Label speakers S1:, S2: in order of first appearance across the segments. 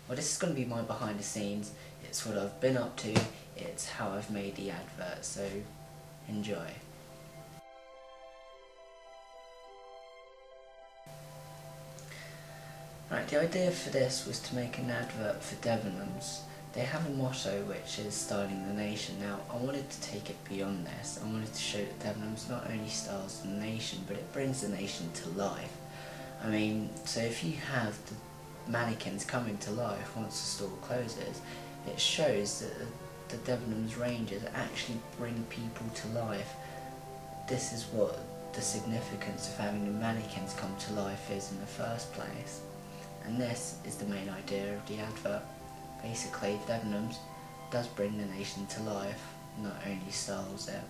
S1: Well, this is going to be my behind the scenes. It's what I've been up to, it's how I've made the advert, so enjoy. Right, the idea for this was to make an advert for Debenhams. They have a motto which is styling the nation. Now, I wanted to take it beyond this. I wanted to show that Debenhams not only styles the nation, but it brings the nation to life. I mean, so if you have the mannequins coming to life once the store closes, it shows that the Debenhams ranges actually bring people to life. This is what the significance of having the mannequins come to life is in the first place. And this is the main idea of the advert. Basically, Debenhams does bring the nation to life, not only styles it.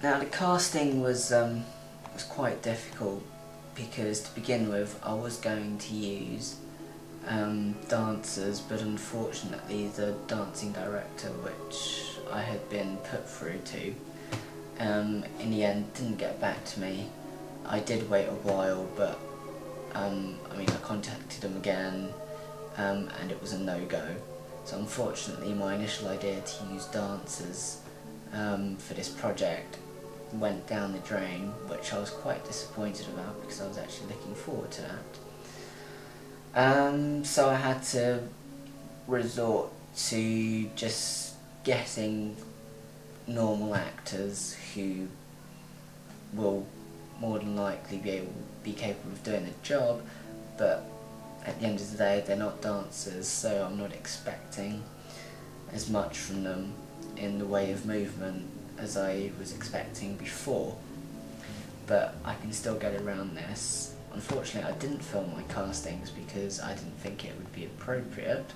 S1: Now, the casting was quite difficult because, to begin with, I was going to use dancers, but unfortunately the dancing director which I had been put through to in the end didn't get back to me. I did wait a while, but I mean, I contacted him again and it was a no-go. So unfortunately my initial idea to use dancers for this project went down the drain, which I was quite disappointed about because I was actually looking forward to that. So I had to resort to just getting normal actors who will more than likely be capable of doing the job, but at the end of the day they're not dancers, so I'm not expecting as much from them in the way of movement as I was expecting before. But I can still get around this. Unfortunately, I didn't film my castings because I didn't think it would be appropriate,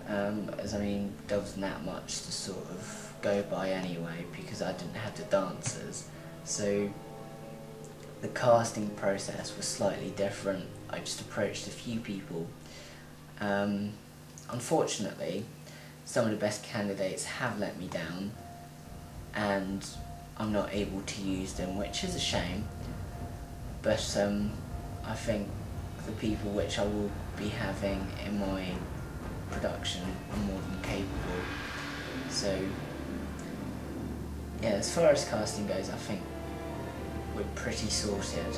S1: as I mean, there wasn't that much to sort of go by anyway because I didn't have the dancers. So the casting process was slightly different. I just approached a few people. Unfortunately, some of the best candidates have let me down and I'm not able to use them, which is a shame, but I think the people which I will be having in my production are more than capable. So yeah, as far as casting goes, I think we're pretty sorted.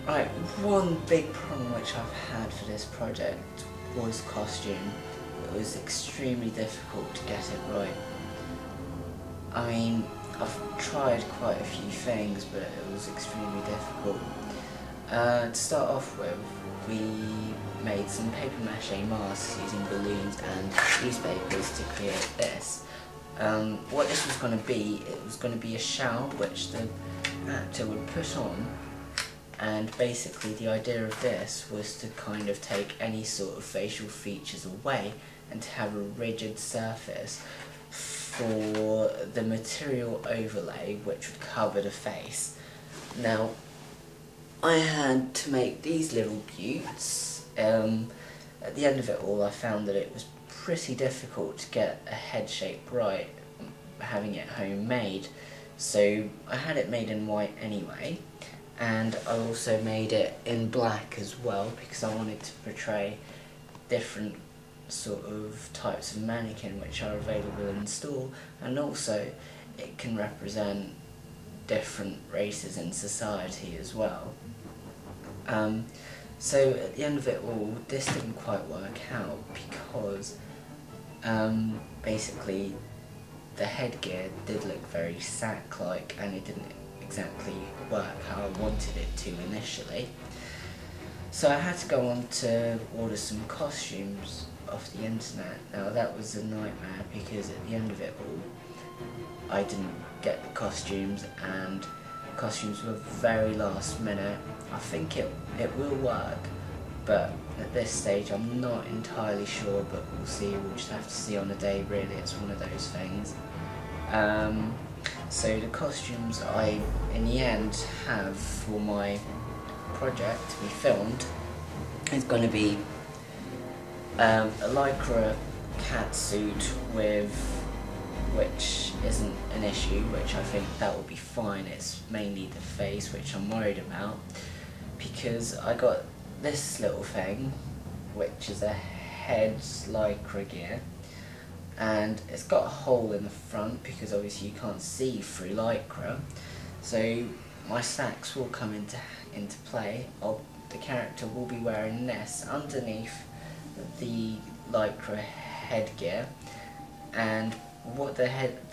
S1: Right, one big problem which I've had for this project was costume. It was extremely difficult to get it right. I mean, I've tried quite a few things, but it was extremely difficult. To start off with, we made some paper mache masks using balloons and newspapers to create this. What this was going to be, it was going to be a shell which the actor would put on, and basically the idea of this was to kind of take any sort of facial features away and to have a rigid surface for the material overlay which would cover the face. Now, I had to make these little buttes. At the end of it all, I found that it was pretty difficult to get a head shape right, having it homemade, so I had it made in white anyway, and I also made it in black as well because I wanted to portray different sort of types of mannequin which are available in store, and also it can represent different races in society as well. So at the end of it all, this didn't quite work out because basically the headgear did look very sack-like and it didn't exactly work how I wanted it to initially. So I had to go on to order some costumes off the internet. Now that was a nightmare because at the end of it all I didn't get the costumes, and the costumes were very last minute. I think it will work, but at this stage I'm not entirely sure, but we'll see. We'll just have to see on the day, really. It's one of those things. So the costumes I in the end have for my project to be filmed is going to be a lycra cat suit with, which isn't an issue, which I think that will be fine. It's mainly the face which I'm worried about, because I got this little thing which is a head lycra gear, and it's got a hole in the front because obviously you can't see through lycra, so my slacks will come into play. The character will be wearing this underneath the lycra headgear, and what the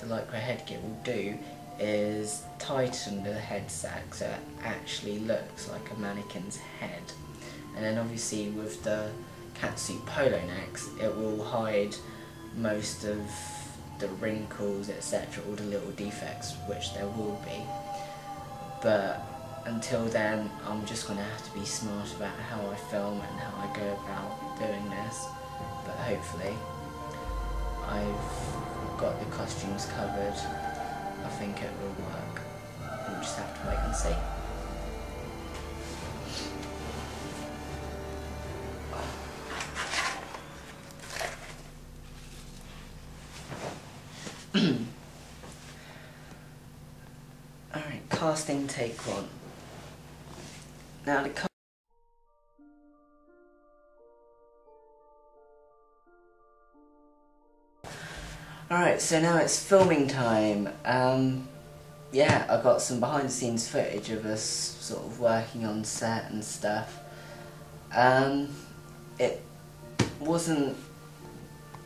S1: lycra headgear will do is tighten the head sack so it actually looks like a mannequin's head. And then obviously with the catsuit polo necks, it will hide most of the wrinkles, etc., all the little defects which there will be. But until then, I'm just going to have to be smart about how I film and how I go about doing this. But hopefully I've got the costumes covered. I think it will work. We'll just have to wait and see. Alright, casting take one. Now Alright, so now it's filming time. Yeah, I got some behind the scenes footage of us sort of working on set and stuff. It wasn't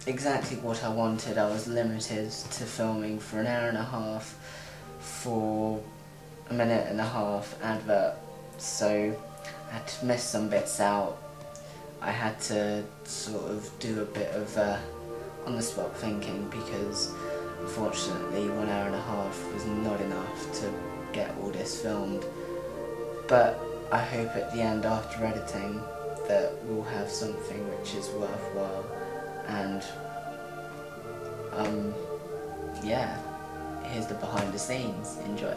S1: exactly what I wanted. I was limited to filming for an hour and a half for a minute and a half advert, so I had to miss some bits out. I had to sort of do a bit of on the spot thinking, because unfortunately 1 hour and a half was not enough to get all this filmed. But I hope at the end, after editing, that we'll have something which is worthwhile. And yeah, here's the behind the scenes. Enjoy.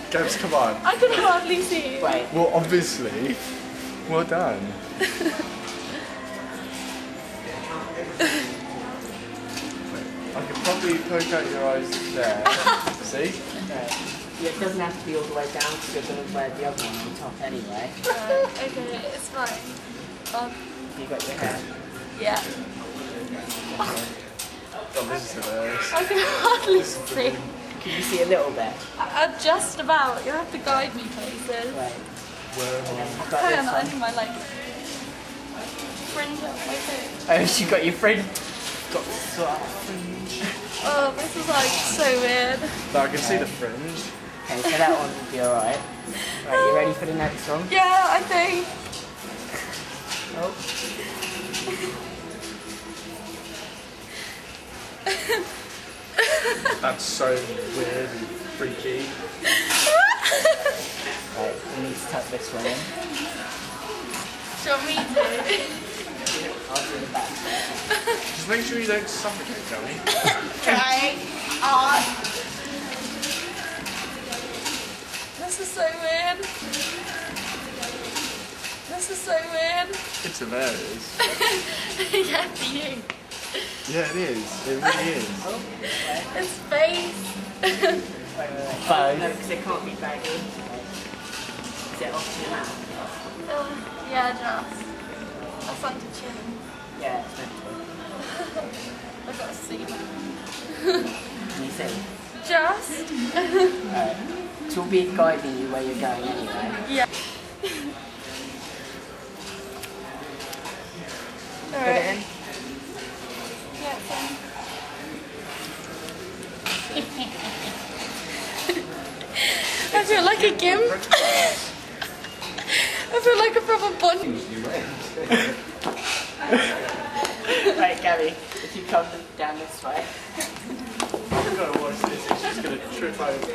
S2: Gabs, come on.
S3: I can hardly see you.
S1: Wait.
S2: Well, obviously. Well done. I could probably poke out your eyes there. See?
S1: Okay. Yeah, it doesn't have to be all the way down because you're going to wear the other one on top anyway.
S3: Okay, it's fine.
S1: You got your hair?
S3: Yeah.
S2: Oh, this is hilarious.
S3: I can hardly see.
S1: Can you see a little bit?
S3: Just about. You have to guide me places.
S1: Right.
S2: Where am
S3: Hang on, I need my like fringe up my face.
S1: Oh, she got your fringe. Got the sort of fringe.
S3: Oh, this is like so weird.
S2: No, I can see the fringe.
S1: Okay, so that one will be alright. Right, you ready for the next one?
S3: Yeah, I think.
S1: Oh.
S2: That's so weird and freaky.
S1: Right, we need to tuck this one in.
S3: Do you want me to?
S1: I'll do the back.
S2: Just make sure you don't suffocate, Joey.
S3: Trying on. This is so weird. This is so weird.
S2: It's hilarious.
S3: Yeah, for you.
S2: Yeah, it is. It really is.
S3: His face.
S1: Both. No, because it can't be baggy. Is it off to your mouth?
S3: Yeah, just. That's under chin.
S1: Yeah, it's meant to.
S3: I've got to see
S1: Can you see?
S3: Just.
S1: Alright. So we'll be guiding you where you're going anyway.
S3: Yeah.
S1: Put it in.
S3: Yeah, it's in. I feel like a gimp. I feel like a proper bunny.
S1: Right, Gabby, if you come down this way.
S2: You've got to watch this, it's just going to trip over.